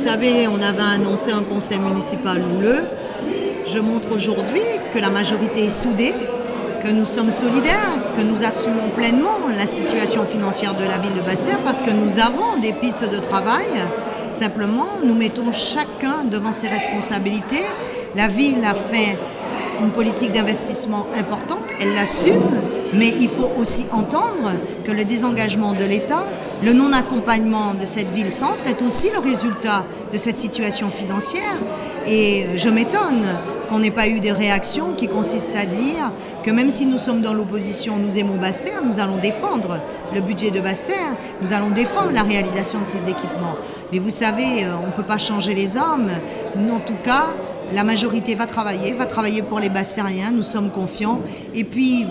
savez, on avait annoncé un conseil municipal houleux. Je montre aujourd'hui que la majorité est soudée, que nous sommes solidaires, que nous assumons pleinement la situation financière de la ville de Basse-Terre parce que nous avons des pistes de travail. Simplement, nous mettons chacun devant ses responsabilités. La ville a fait une politique d'investissement importante, elle l'assume, mais il faut aussi entendre que le désengagement de l'État, le non-accompagnement de cette ville-centre est aussi le résultat de cette situation financière. Et je m'étonne qu'on n'ait pas eu des réactions qui consistent à dire que même si nous sommes dans l'opposition, nous aimons Basse-Terre, nous allons défendre le budget de Basse-Terre, nous allons défendre la réalisation de ces équipements. Mais vous savez, on ne peut pas changer les hommes. En tout cas, la majorité va travailler pour les Basse-Terriens, nous sommes confiants. Et puis,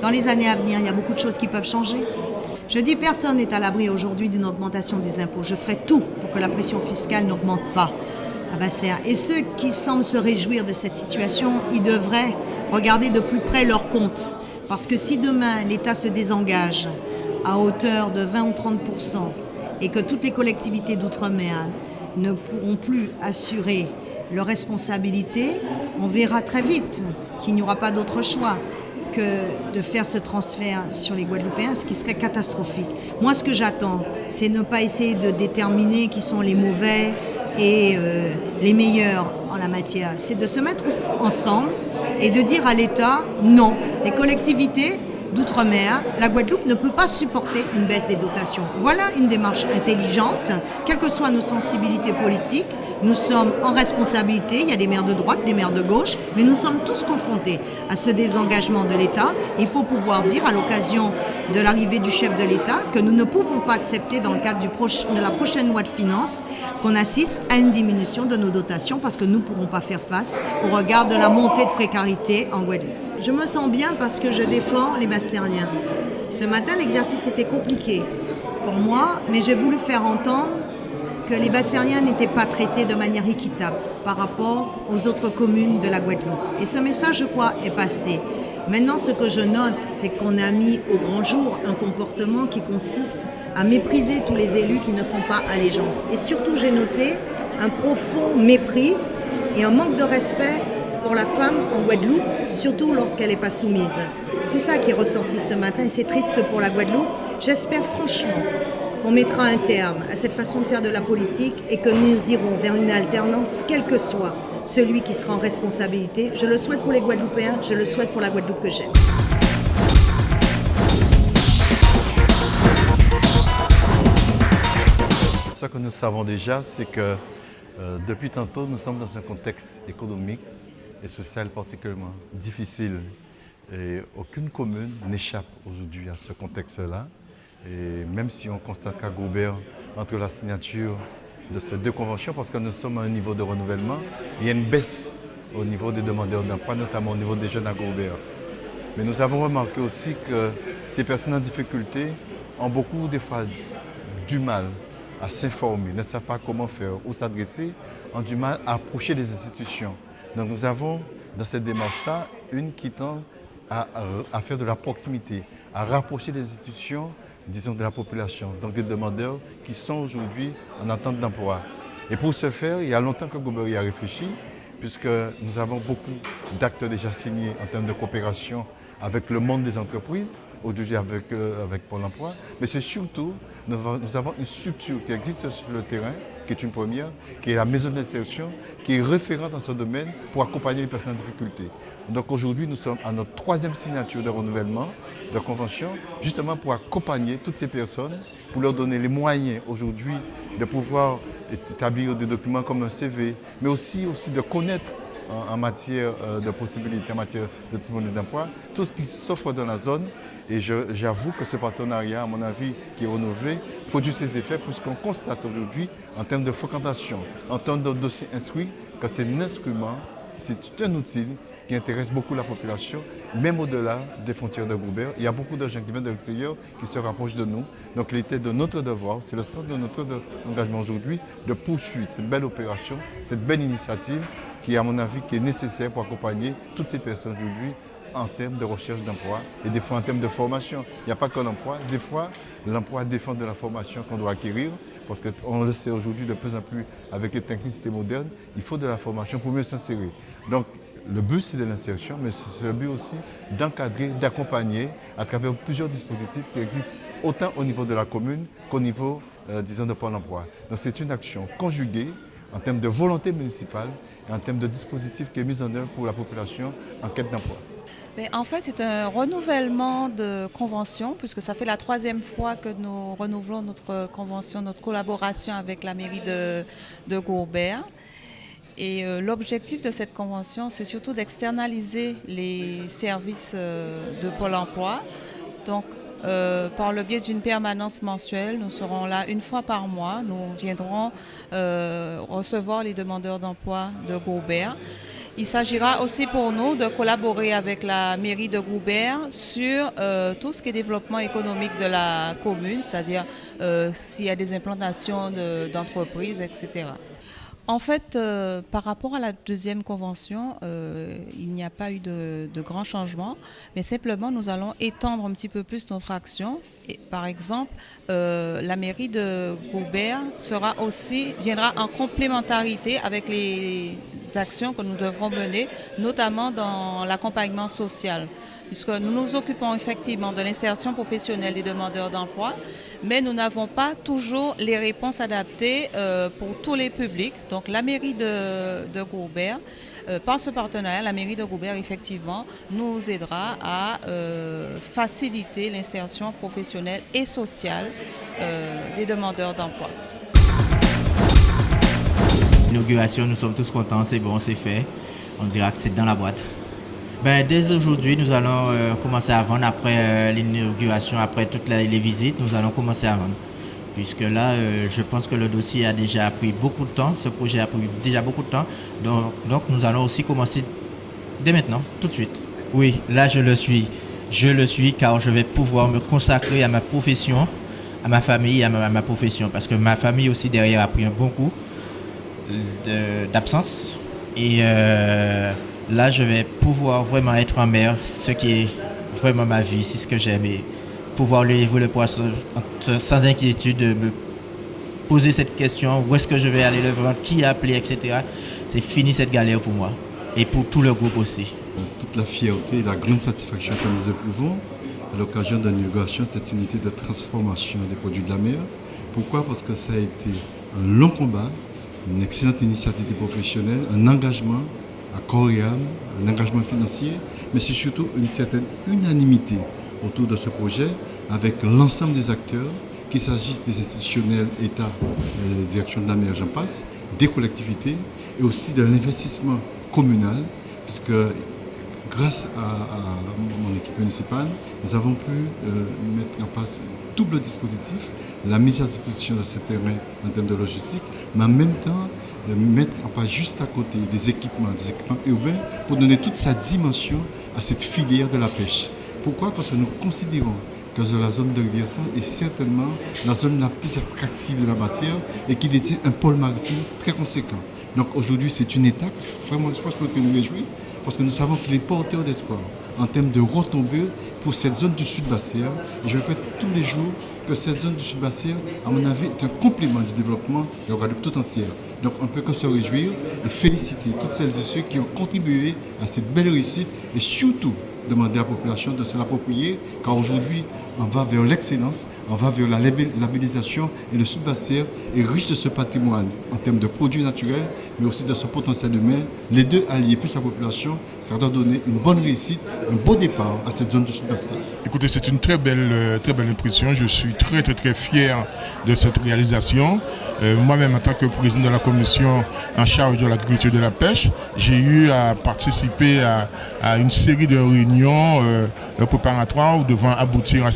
dans les années à venir, il y a beaucoup de choses qui peuvent changer. Je dis personne n'est à l'abri aujourd'hui d'une augmentation des impôts. Je ferai tout pour que la pression fiscale n'augmente pas à Basse-Terre. Et ceux qui semblent se réjouir de cette situation, ils devraient regarder de plus près leurs comptes. Parce que si demain l'État se désengage à hauteur de 20 ou 30% et que toutes les collectivités d'outre-mer ne pourront plus assurer leurs responsabilités, on verra très vite qu'il n'y aura pas d'autre choix que de faire ce transfert sur les Guadeloupéens, ce qui serait catastrophique. Moi, ce que j'attends, c'est ne pas essayer de déterminer qui sont les mauvais et les meilleurs en la matière. C'est de se mettre ensemble et de dire à l'État, non, les collectivités d'outre-mer, la Guadeloupe ne peut pas supporter une baisse des dotations. Voilà une démarche intelligente, quelles que soient nos sensibilités politiques. Nous sommes en responsabilité, il y a des maires de droite, des maires de gauche, mais nous sommes tous confrontés à ce désengagement de l'État. Il faut pouvoir dire à l'occasion de l'arrivée du chef de l'État que nous ne pouvons pas accepter dans le cadre de la prochaine loi de finances qu'on assiste à une diminution de nos dotations parce que nous ne pourrons pas faire face au regard de la montée de précarité en Guadeloupe. Je me sens bien parce que je défends les Basse-Terriens. Ce matin, l'exercice était compliqué pour moi, mais j'ai voulu faire entendre que les Basse-Terriens n'étaient pas traités de manière équitable par rapport aux autres communes de la Guadeloupe. Et ce message, je crois, est passé. Maintenant, ce que je note, c'est qu'on a mis au grand jour un comportement qui consiste à mépriser tous les élus qui ne font pas allégeance. Et surtout, j'ai noté un profond mépris et un manque de respect pour la femme en Guadeloupe, surtout lorsqu'elle n'est pas soumise. C'est ça qui est ressorti ce matin et c'est triste pour la Guadeloupe. J'espère franchement qu'on mettra un terme à cette façon de faire de la politique et que nous irons vers une alternance, quel que soit celui qui sera en responsabilité. Je le souhaite pour les Guadeloupéens, je le souhaite pour la Guadeloupe que j'aime. Ce que nous savons déjà, c'est que depuis tantôt, nous sommes dans un contexte économique et social particulièrement difficile. Et aucune commune n'échappe aujourd'hui à ce contexte-là. Et même si on constate qu'à Gobert, entre la signature de ces deux conventions, parce que nous sommes à un niveau de renouvellement, il y a une baisse au niveau des demandeurs d'emploi, notamment au niveau des jeunes à Gobert. Mais nous avons remarqué aussi que ces personnes en difficulté ont beaucoup des fois du mal à s'informer, ne savent pas comment faire, où s'adresser, ont du mal à approcher des institutions. Donc nous avons dans cette démarche-là une qui tend à faire de la proximité, à rapprocher des institutions, disons, de la population, donc des demandeurs qui sont aujourd'hui en attente d'emploi. Et pour ce faire, il y a longtemps que Gobert y a réfléchi, puisque nous avons beaucoup d'actes déjà signés en termes de coopération avec le monde des entreprises, aujourd'hui avec Pôle emploi, mais c'est surtout, nous avons une structure qui existe sur le terrain, qui est une première, qui est la maison d'insertion, qui est référente dans ce domaine pour accompagner les personnes en difficulté. Donc aujourd'hui, nous sommes à notre 3e signature de renouvellement de convention, justement pour accompagner toutes ces personnes, pour leur donner les moyens aujourd'hui de pouvoir établir des documents comme un CV, mais aussi de connaître en matière de possibilités, en matière de disponibilité d'emploi, tout ce qui s'offre dans la zone. Et j'avoue que ce partenariat, à mon avis, qui est renouvelé, produit ses effets puisqu'on constate aujourd'hui, en termes de fréquentation, en termes de dossiers instruits, que c'est un instrument, c'est un outil qui intéresse beaucoup la population, même au-delà des frontières de Gobert. Il y a beaucoup de gens qui viennent de l'extérieur, qui se rapprochent de nous. Donc il était de notre devoir, c'est le sens de notre engagement aujourd'hui, de poursuivre cette belle opération, cette belle initiative qui, à mon avis, qui est nécessaire pour accompagner toutes ces personnes aujourd'hui en termes de recherche d'emploi et des fois en termes de formation. Il n'y a pas que l'emploi. Des fois, l'emploi dépend de la formation qu'on doit acquérir Parce qu'on le sait aujourd'hui de plus en plus avec les technicités modernes, il faut de la formation pour mieux s'insérer. Donc le but c'est de l'insertion, mais c'est le but aussi d'encadrer, d'accompagner à travers plusieurs dispositifs qui existent autant au niveau de la commune qu'au niveau, disons, de Pôle emploi. Donc c'est une action conjuguée en termes de volonté municipale et en termes de dispositifs qui est mis en œuvre pour la population en quête d'emploi. Mais en fait, c'est un renouvellement de convention, puisque ça fait la 3e fois que nous renouvelons notre convention, notre collaboration avec la mairie de Gourbert. Et l'objectif de cette convention, c'est surtout d'externaliser les services de Pôle emploi. Donc, par le biais d'une permanence mensuelle, nous serons là une fois par mois. Nous viendrons recevoir les demandeurs d'emploi de Gourbert. Il s'agira aussi pour nous de collaborer avec la mairie de Gourbert sur tout ce qui est développement économique de la commune, c'est-à-dire s'il y a des implantations d'entreprises, etc. En fait, par rapport à la 2e convention, il n'y a pas eu de grands changements, mais simplement nous allons étendre un petit peu plus notre action. Et, par exemple, la mairie de Gourbert viendra en complémentarité avec les actions que nous devrons mener, notamment dans l'accompagnement social, puisque nous nous occupons effectivement de l'insertion professionnelle des demandeurs d'emploi, mais nous n'avons pas toujours les réponses adaptées pour tous les publics. Donc la mairie de Gourbert, par ce partenariat, la mairie de Gourbert effectivement nous aidera à faciliter l'insertion professionnelle et sociale des demandeurs d'emploi. L'inauguration, nous sommes tous contents, c'est bon, c'est fait. On dira que c'est dans la boîte. Dès aujourd'hui, nous allons commencer à vendre après l'inauguration, après toutes les visites, nous allons commencer à vendre. Puisque là, je pense que le dossier a déjà pris beaucoup de temps, ce projet a pris déjà beaucoup de temps. Donc nous allons aussi commencer dès maintenant, tout de suite. Oui, là je le suis. Je le suis car je vais pouvoir me consacrer à ma profession, à ma famille, à ma profession. Parce que ma famille aussi derrière a pris un bon coup d'absence. Et là, je vais pouvoir vraiment être en mer, ce qui est vraiment ma vie, c'est ce que j'aime. Et pouvoir lever le poisson sans inquiétude, de me poser cette question, où est-ce que je vais aller le vendre, qui a appelé, etc. C'est fini cette galère pour moi et pour tout le groupe aussi. Toute la fierté et la grande satisfaction que nous éprouvons à l'occasion de l'inauguration de cette unité de transformation des produits de la mer. Pourquoi ? Parce que ça a été un long combat, une excellente initiative des professionnels, un engagement à corps et âme, un engagement financier, mais c'est surtout une certaine unanimité autour de ce projet avec l'ensemble des acteurs, qu'il s'agisse des institutionnels, État, des directions de la mer, j'en passe, des collectivités et aussi de l'investissement communal, puisque grâce à mon équipe municipale, nous avons pu mettre en place un double dispositif, la mise à disposition de ce terrain en termes de logistique, mais en même temps mettre en place juste à côté des équipements urbains pour donner toute sa dimension à cette filière de la pêche. Pourquoi ? Parce que nous considérons que la zone de Rivière-Saint est certainement la zone la plus attractive de la Basse-Terre et qui détient un pôle maritime très conséquent. Donc aujourd'hui, c'est une étape, vraiment, je pense que nous réjouir, parce que nous savons qu'il est porteur d'espoir en termes de retombées pour cette zone du Sud-Basse-Terre. Et je répète tous les jours que cette zone du Sud-Basse-Terre, à mon avis, est un complément du développement de la Guadeloupe tout entière. Donc on ne peut que se réjouir et féliciter toutes celles et ceux qui ont contribué à cette belle réussite et surtout demander à la population de se l'approprier, car aujourd'hui, on va vers l'excellence, on va vers la labellisation et le Sud-Basse-Terre est riche de ce patrimoine en termes de produits naturels, mais aussi de ce potentiel humain. Les deux alliés plus la population, ça doit donner une bonne réussite, un beau départ à cette zone du Sud-Basse-Terre. Écoutez, c'est une très belle impression. Je suis très fier de cette réalisation. Moi-même, en tant que président de la commission en charge de l'agriculture et de la pêche, j'ai eu à participer à une série de réunions préparatoires devant aboutir à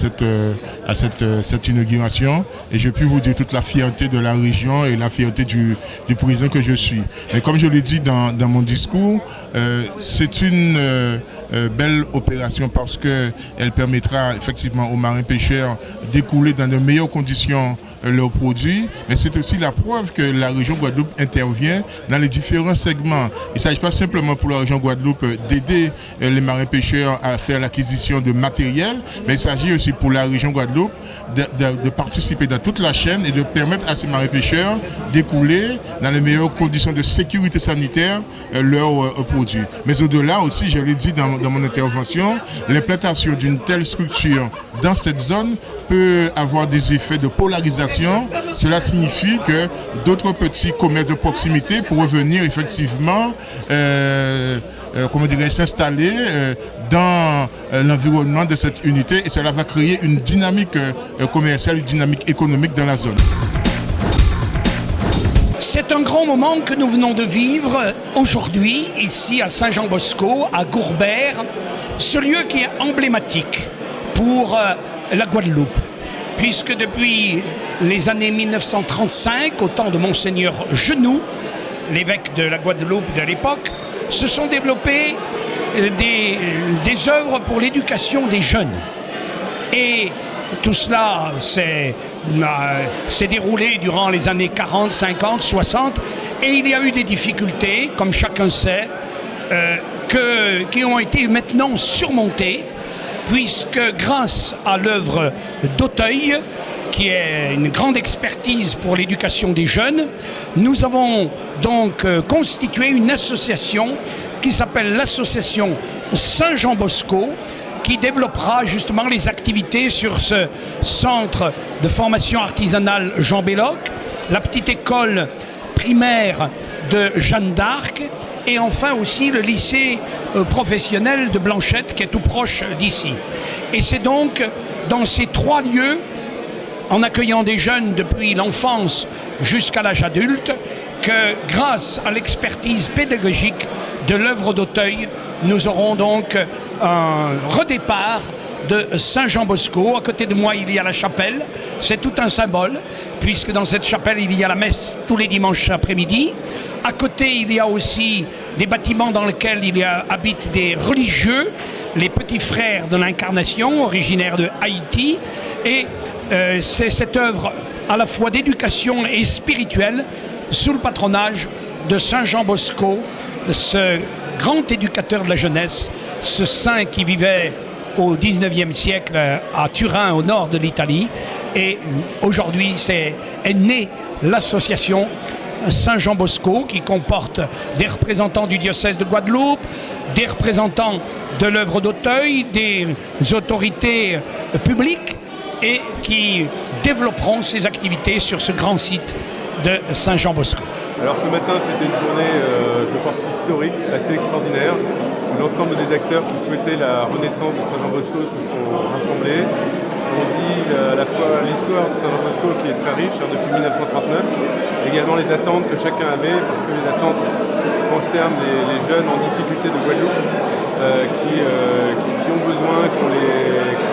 cette inauguration. Et je puis vous dire toute la fierté de la région et la fierté du président que je suis. Mais comme je l'ai dit dans mon discours, c'est une belle opération parce qu'elle permettra effectivement aux marins pêcheurs d'écouler dans de meilleures conditions leurs produits, mais c'est aussi la preuve que la région Guadeloupe intervient dans les différents segments. Il ne s'agit pas simplement pour la région Guadeloupe d'aider les marins-pêcheurs à faire l'acquisition de matériel, mais il s'agit aussi pour la région Guadeloupe de participer dans toute la chaîne et de permettre à ces marins-pêcheurs d'écouler dans les meilleures conditions de sécurité sanitaire leurs produits. Mais au-delà aussi, je l'ai dit dans mon intervention, l'implantation d'une telle structure dans cette zone peut avoir des effets de polarisation. Cela signifie que d'autres petits commerces de proximité pourraient venir effectivement s'installer dans l'environnement de cette unité, et cela va créer une dynamique commerciale, une dynamique économique dans la zone. C'est un grand moment que nous venons de vivre aujourd'hui, ici à Saint-Jean-Bosco, à Gourbert, ce lieu qui est emblématique pour la Guadeloupe, puisque depuis les années 1935, au temps de Monseigneur Genoux, l'évêque de la Guadeloupe de l'époque, se sont développées des œuvres pour l'éducation des jeunes. Et tout cela s'est déroulé durant les années 40, 50, 60, et il y a eu des difficultés, comme chacun sait, qui ont été maintenant surmontées, puisque grâce à l'œuvre d'Auteuil, qui est une grande expertise pour l'éducation des jeunes, nous avons donc constitué une association qui s'appelle l'association Saint-Jean-Bosco, qui développera justement les activités sur ce centre de formation artisanale Jean Belloc, la petite école primaire de Jeanne d'Arc, et enfin aussi le lycée professionnel de Blanchette, qui est tout proche d'ici. Et c'est donc dans ces trois lieux, en accueillant des jeunes depuis l'enfance jusqu'à l'âge adulte, que grâce à l'expertise pédagogique de l'œuvre d'Auteuil, nous aurons donc un redépart de Saint-Jean-Bosco. À côté de moi, il y a la chapelle. C'est tout un symbole, puisque dans cette chapelle, il y a la messe tous les dimanches après-midi. À côté, il y a aussi des bâtiments dans lesquels habitent des religieux, les petits frères de l'Incarnation, originaires de Haïti. Et c'est cette œuvre à la fois d'éducation et spirituelle sous le patronage de Saint-Jean-Bosco, ce grand éducateur de la jeunesse, ce saint qui vivait au XIXe siècle à Turin, au nord de l'Italie. Et aujourd'hui, est née l'association Saint-Jean-Bosco, qui comporte des représentants du diocèse de Guadeloupe, des représentants de l'œuvre d'Auteuil, des autorités publiques, et qui développeront ces activités sur ce grand site de Saint-Jean-Bosco. Alors ce matin, c'était une journée, je pense, historique, assez extraordinaire, où l'ensemble des acteurs qui souhaitaient la renaissance de Saint-Jean-Bosco se sont rassemblés. On dit à la fois l'histoire de Saint-Jean-Bosco qui est très riche depuis 1939, également les attentes que chacun avait, parce que les attentes concernent les jeunes en difficulté de Guadeloupe, qui ont besoin qu'on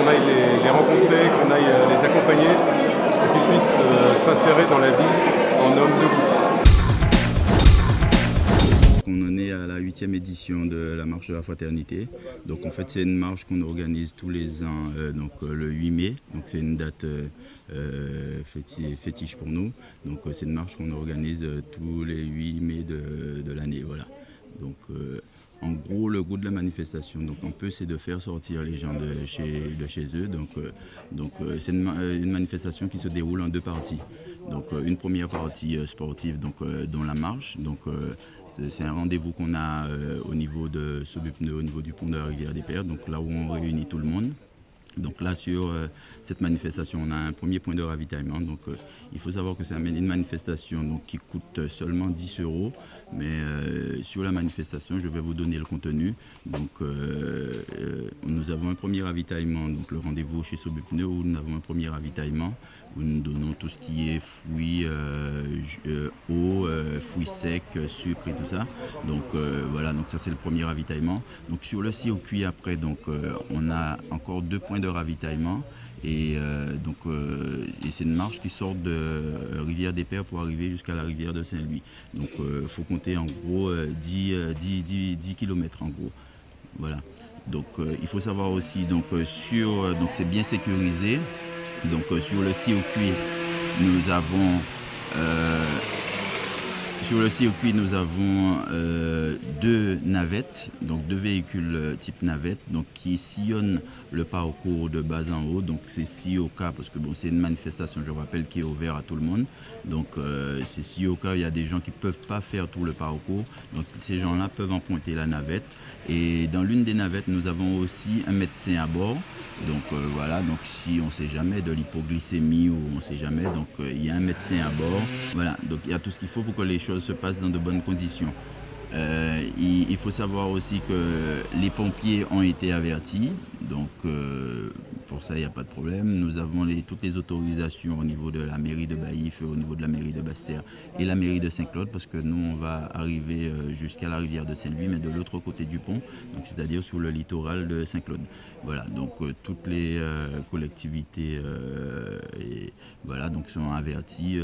aille les rencontrer, qu'on aille les accompagner, pour qu'ils puissent s'insérer dans la vie en hommes debout. On en est à la 8e édition de la marche de la fraternité. Donc en fait c'est une marche qu'on organise tous les ans, le 8 mai. Donc c'est une date fétiche pour nous. Donc c'est une marche qu'on organise tous les 8 mai de l'année. Voilà. Donc en gros, le goût de la manifestation, donc un peu, c'est de faire sortir les gens de chez eux. Donc c'est une manifestation qui se déroule en deux parties. Donc une première partie sportive, dont la marche. Donc c'est un rendez-vous qu'on a au niveau de Sobupneu, au niveau du pont de la rivière des Pères, donc là où on réunit tout le monde. Donc là, sur cette manifestation, on a un premier point de ravitaillement. Donc il faut savoir que c'est une manifestation qui coûte seulement 10 €. Mais sur la manifestation, je vais vous donner le contenu. Donc nous avons un premier ravitaillement, donc le rendez-vous chez Sobupneu, où nous avons un premier ravitaillement, où nous donnons tout ce qui est fruits, eau, fruits secs, sucre et tout ça. Donc voilà, donc ça c'est le premier ravitaillement. Donc sur le circuit après, on a encore 2 points de ravitaillement. Et c'est une marche qui sort de Rivière des Pères pour arriver jusqu'à la rivière de Saint-Louis. Donc il faut compter en gros 10 km en gros. Voilà. Donc il faut savoir aussi, c'est bien sécurisé. Donc sur le circuit, nous avons sur le circuit, nous avons 2 navettes, donc 2 véhicules type navette, donc qui sillonnent le parcours de bas en haut. Donc c'est 6 au cas, parce que bon, c'est une manifestation, je rappelle, qui est ouverte à tout le monde. Donc c'est 6 au cas, il y a des gens qui ne peuvent pas faire tout le parcours. Donc ces gens-là peuvent emprunter la navette. Et dans l'une des navettes, nous avons aussi un médecin à bord. Donc voilà, donc si on ne sait jamais de l'hypoglycémie ou on ne sait jamais, donc il y a un médecin à bord. Voilà, donc il y a tout ce qu'il faut pour que les choses se passent dans de bonnes conditions. Il faut savoir aussi que les pompiers ont été avertis, donc pour ça il n'y a pas de problème. Nous avons toutes les autorisations au niveau de la mairie de Baïf, au niveau de la mairie de Basse-Terre et la mairie de Saint-Claude, parce que nous on va arriver jusqu'à la rivière de Saint-Louis, mais de l'autre côté du pont, donc c'est-à-dire sur le littoral de Saint-Claude. Voilà, donc toutes les collectivités voilà, donc sont averties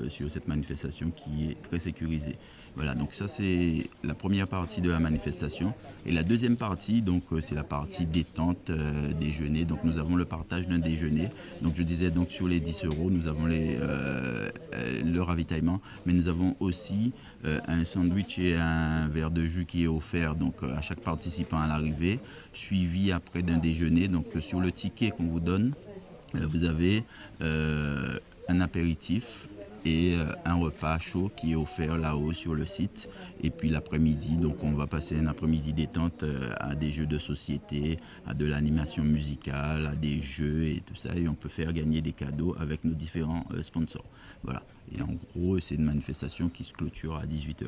sur cette manifestation qui est très sécurisée. Voilà, donc ça c'est la première partie de la manifestation. Et la deuxième partie, donc c'est la partie détente, déjeuner. Donc nous avons le partage d'un déjeuner. Donc je disais, donc sur les 10 €, nous avons le ravitaillement, mais nous avons aussi un sandwich et un verre de jus qui est offert donc à chaque participant à l'arrivée, suivi après d'un déjeuner. Donc sur le ticket qu'on vous donne, vous avez un apéritif et un repas chaud qui est offert là-haut sur le site. Et puis l'après-midi, donc on va passer un après-midi détente à des jeux de société, à de l'animation musicale, à des jeux et tout ça. Et on peut faire gagner des cadeaux avec nos différents sponsors. Voilà. Et en gros, c'est une manifestation qui se clôture à 18 h.